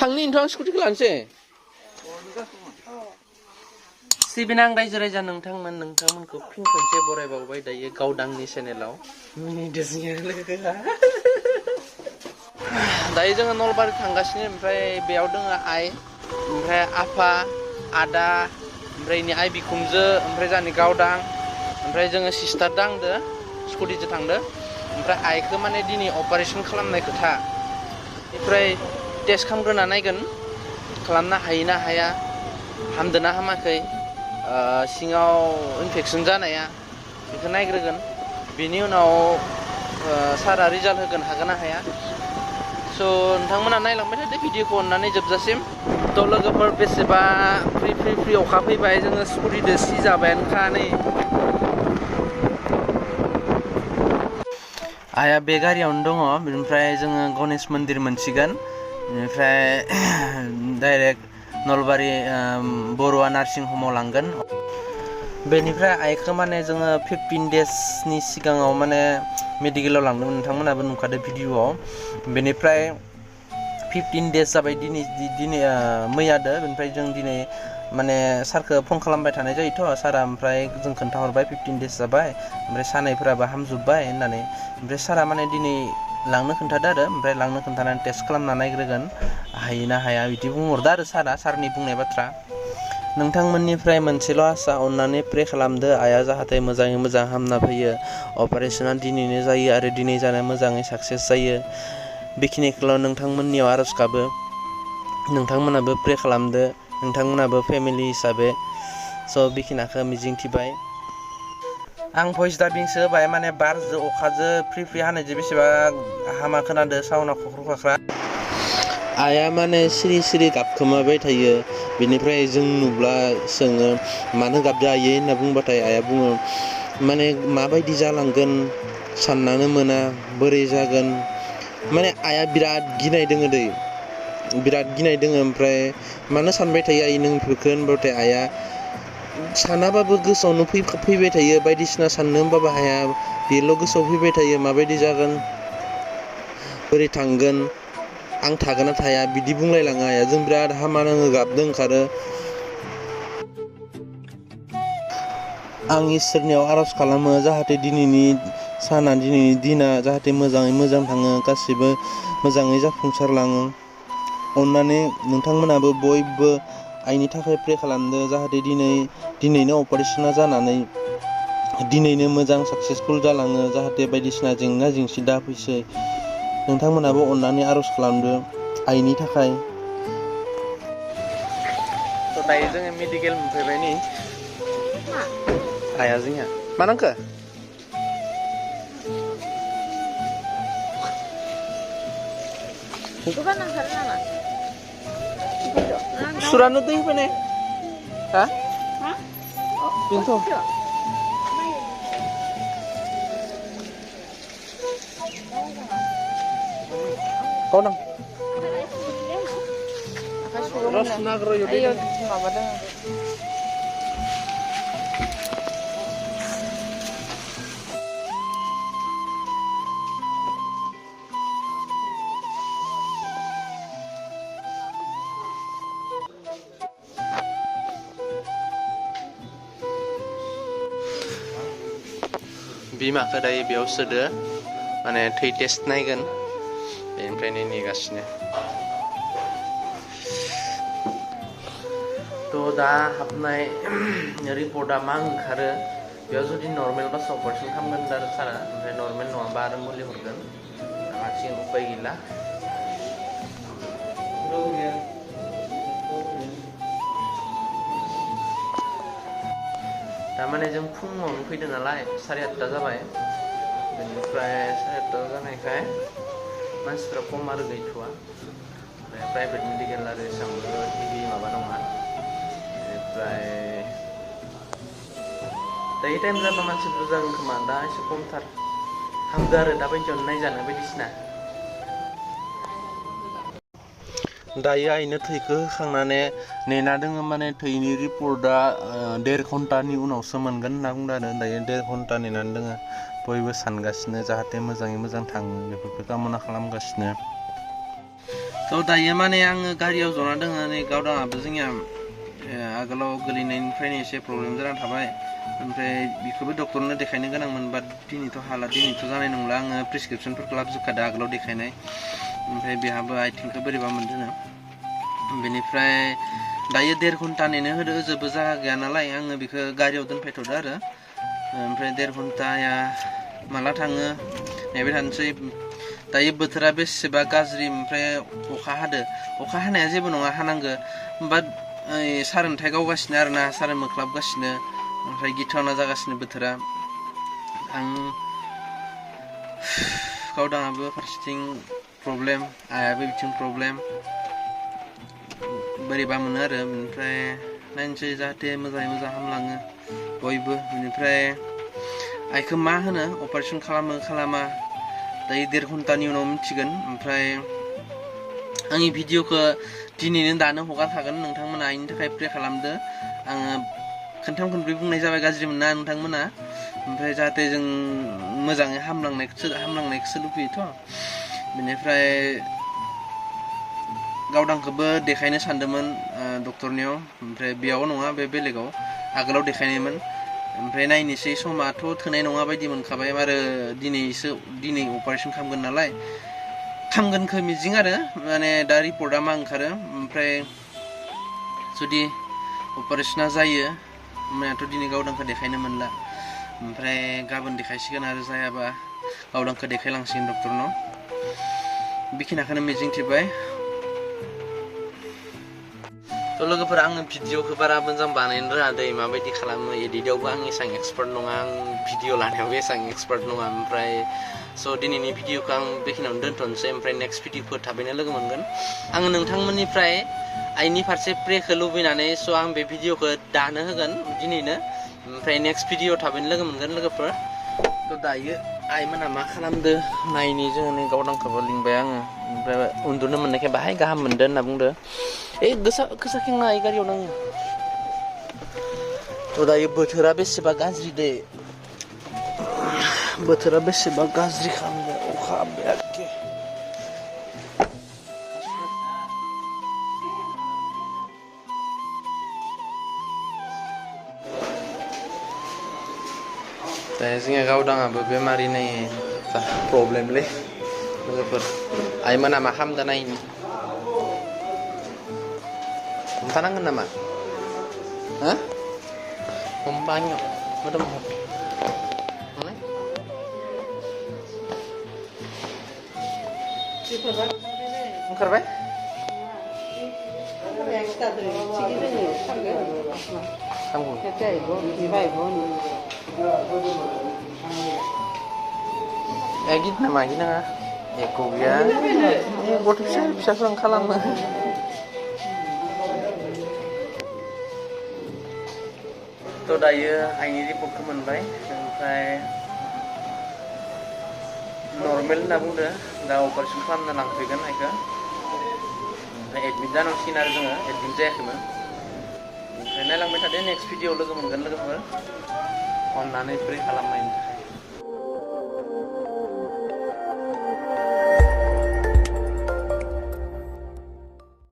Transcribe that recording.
थांनि इनथ' आं स्कुटिखौ लानोसै सिबिनां रायजो राजा नोंथांमोनखौ फिन खनसे बरायबावबाय दायो गावदांनि चेनेलाव दायो जोङो नलबारि थांगासिनो ओमफ्राय बेयाव दङ आइ ओमफ्राय आफा आदा ओमफ्राय इनि आइ बिखुमजो ओमफ्राय जोंहानि गावदां ओमफ्राय जोङो सिस्टार दांदो स्कुटिजों थांदो ओमफ्राय आइखौ माने दिनै अपारेसन खालामनाय खोथा ओमफ्राय टेस्ट खालामग्रोना नायगोन खालामनो हायोना हाया हामदोना हामाखै सिङाव इनफेकसन जानाया बेखौ नायग्रोगोन बेनि उनाव सारा रिजाल्ट होगोन हागोन ना हाया स' नोंथांमोना नायलांबाय थादो भिडिअखौ अननानै जोबजासिम थ' लोगोफोर बेसेबा फ्रि अखा फैबाय जोङो स्कुटिजों सिजाबायानोखा नै आइया बे गारियावनो दङ बेनिफ्राय जोङो गणेश मन्दिर मोनसिगोन बेनिफ्राय डाइरेक्ट नलबारि बरुवा नार्सिं हमाव लांगोन बेनिफ्राय आइखौ माने जोङो 15 डेजनि सिगाङाव माने मेडिकेलाव लांदोंमोन नोंथांमोनाबो नुखादो भिडिअआव बेनिफ्राय 15 डेज जाबाय दिनै मैयादो बेनिफ्राय जों दिनै माने सारखौ फन खालामबाय थानाय जायोथ' सारा ओमफ्राय जों खोन्थाहरबाय 15 डेज जाबाय ओमफ्राय सानायफोराबो हामजोब्बाय होननानै ओमफ्राय सारा माने दिनै लांनो खोन्थादो आरो ओमफ्राय लांनो खोन्थानानै टेस्ट खालामना नायग्रोगोन हायोना हाया बिदि बुंहरदो आरो सारनि बुंनाय बाथ्रा नोंथांमोननिफ्राय मोनसेल' आसा अननानै प्रे खालामदो आइया जाहाथे मोजाङै मोजां हामना फैयो अपारेसना दिनैनो जायो आरो दिनै जानाया मोजाङै साक्सेस जायो बेखिनिखौल' नोंथांमोननियाव आर'ज गाबो नोंथांमोनाबो प्रे खालामदो नोंथांमोनाबो फेमिलि हिसाबै स' बेखिनिखौ मिजिंथिबाय आं भइस डाबिंसो होबाय माने बारजों अखाजों फ्रि हानायजों बेसेबा हामा खोनादो साउन्डआ खख्र' खाख्रा आइया माने सिरि गाबखोमाबाय थायो बेनिफ्राय जों नुब्ला सोङो मानो गाबदो आइयै होनना बुंबाथाय आइया बुङो माने माबायदि जालांगोन साननानो मोना बोरै जागोन माने आइया बिराद गिनाय दोङो ओमफ्राय मानो सानबाय थायो आइ नों बेफोरखौ होनबाथाय आइया सानाबाबो गोसोआवनो फैबाय थायो बायदिसिना साननो होनबाबो हाया बेल' गोसोआव फैबाय थायो माबायदि जागोन बोरै थांगोन आं थागोन ना थाया बिदि बुंलायलाङो आइया जों बिराद हामा नाङो गाबदों ओंखारो आं इसोरनियाव आर'ज खालामो जाहाथे दिनैनि दिना जाहाथे मोजाङै मोजां थाङो गासिबो मोजाङै जाफुंसारलाङो अननानै नोंथांमोनाबो बयबो आइनि थाखाय प्रे खालामदो जाहाथे दिनैनो अपारेसना जानानै दिनैनो मोजां साक्सेसफुल जालाङो जाहाथे बायदिसिना जेंना जेंसि दा फैसै नोंथांमोनाबो अननानै आर'ज खालामदो आइनि थाखाय थ' दायो जोङो मेडिकेल मोनफैबाय नै आइया जोंहा मा नांखो सुरानो दै होफैनाय हा बेनोथ' गावदां बिमाखौ दायो बेयाव सोदो माने थै टेस्ट नायगोन बेनिफ्रायनो नेगासिनो थ' दा हाबनाय रिपर्टआ मा ओंखारो बेयाव जुदि नर्मेल बास अपारेसन खालामगोन आरो सारा ओमफ्राय नर्मेल नङाबा आरो मुलि हरगोन लासिगोन उपाय गैला थारमाने जों फुङावनो फैदों नालाय 8:30 जाबाय बेनिफ्राय 8:30 जानायखाय मानसिफ्रा खम आरो गैथ'वा ओमफ्राय प्राइभेट मेडिकेल आरो एसेबांबो हेभि माबा नङा बेनिफ्राय दायो टाइम जाबा मानसि बुरजा जागोन खोमा दा एसे खमथार हामदो आरो दा बायदियावनो नायजानो बायदिसिना दायो आइनो थैखौ होखांनानै नेना दोङो माने थैनि रिपर्टआ 1.5 घन्टानि उनावसो मोनगोन होनना बुंदों आरो दायो 1.5 घन्टा नेनानै दोङो बयबो सानगासिनो जाहाथे मोजाङै मोजां थाङो बेफोरखौ कामना खालामगासिनो थ' दायो माने आङो गारियाव जना दङ नै गावदाङाबो जोंनिया आगोलाव गोलैनायनिफ्रायनो एसे प्रब्लेम जानानै थाबाय ओमफ्राय बेखौबो डक्टरनो देखायनो गोनांमोन बाट दिनैथ' हाला दिनैथ' जानाय नंला आङो प्रेसक्रिपसनफोरखौ लाबोजोबखादों आगोलाव देखायनाय ओमफ्राय बेहाबो आथिंखौ बोरैबा मोनदों बेनिफ्राय दायो 1.5 घन्टा नेनो होदो जेबो जागा गैया नालाय आङो बेखौ गारियाव दोनफैथ'दो आरो ओमफ्राय 1.5 घन्टाया माला थाङो नेबाय थानोसै दायो बोथोरा बेसेबा गाज्रि ओमफ्राय अखा हादो अखा हानाया जेबो नङा हानांगो बाट सारन्थाइ गावगासिनो आरोना सार मोख्लाबगासिनो ओमफ्राय गिथावना जागासिनो बोथोरा आं गावदाङाबो फारसेथिं प्रब्लेम आइयाबो बिथिं प्रब्लेम बोरैबा मोनो आरो बेनिफ्राय नायनोसै जाहाथे मोजाङै मोजां हामलाङो बयबो बेनिफ्राय आइखौ मा होनो अपारेसन खालामो खालामा दायो 1.5 घन्टानि उनाव मिथिगोन ओमफ्राय आंनि भिडिअखौ दिनैनो दानो हगारखागोन नोंथांमोना आइनि थाखाय प्रे खालामदो आङो खनथाम खनब्रै बुंनाय जाबाय गाज्रि मोना नोंथांमोना ओमफ्राय जाहाथे जों मोजाङै हामलांनायखौसो लुबैयोथ' बेनिफ्राय गावदांखौबो देखायनो सानदोंमोन डक्टरनियाव ओमफ्राय बेयाव नङा बे बेलेगाव आगोलाव देखायनायमोन ओमफ्राय नायनोसै समाथ' थोनाय नङा बायदि मोनखाबाय आरो दिनै अपारेसन खालामगोन नालाय खामगोनखौ मिजिं आरो माने दा रिपर्टआ मा ओंखारो ओमफ्राय जुदि अपारेसना जायो होमब्लाथ' दिनै गावदांखौ देखायनो मोनला ओमफ्राय गाबोन देखायसिगोन आरो जायाबा गावदांखौ देखायलांसिगोन डक्टरनाव बेखिनिखौनो मिजिंथिबाय थ' लोगोफोरा आङो भिडिअखौ बारा मोजां बानायनो रोङा दै माबायदि खालामो एडिटआवबो आं एसेबां एक्सपार्ट नङा आं भिडिअ लानायावबो एसेबां एक्सपार्ट नङा ओमफ्राय स' दिनैनि भिडिअखौ आं बेखिनियावनो दोनथ'नोसै ओमफ्राय नेक्स्ट भिडिअफोर थाबैनो लोगो मोनगोन आङो नोंथांमोननिफ्राय आइनि फारसे प्रेखौ लुबैनानै स' आं बे भिडिअखौ दानो होगोन दिनैनो ओमफ्राय नेक्स्ट भिडिअ थाबैनो लोगो मोनगोन लोगोफोर थ' दायो आइमोना मा खालामदो नायनि जोङो नै गावदांखौबो लिंबाय आङो ओमफ्राय उन्दुनो मोननायखाय बाहाय गाहाम मोनदों होनना बुंदो गोसा खेंना आइ गारियाव नाङो थ' दायो बोथोरा बेसेबा गाज्रि दे बोथोरा बेसेबा गाज्रि खालामदो अखा बेरादके दायो जोंहा गावदाङाबो बेमारि नाय प्रब्लेमलै लोगोफोर आइमोना मा खालामदों नायनि हमथानांगोन नामा हो हमबाय मोदोम ओंखारबाय गिद नामा गिनाङा एख' गैया गथ' फिसाफोर खालामो थ' दायो आइनि रिपर्टखौ मोनबाय ओमफ्राय नर्मेल होनना बुंदो दा अपारेसन खालामना लांफैगोन आइखौ ओमफ्राय एडमिट जानांसिगोन आरो जोङो एडमिट जायाखैमोन ओमफ्राय नायलांबाय थादो नेक्स्ट भिडिअ लोगो मोनगोन लोगोफोर अननानै प्रे खालामनायनि थाखाय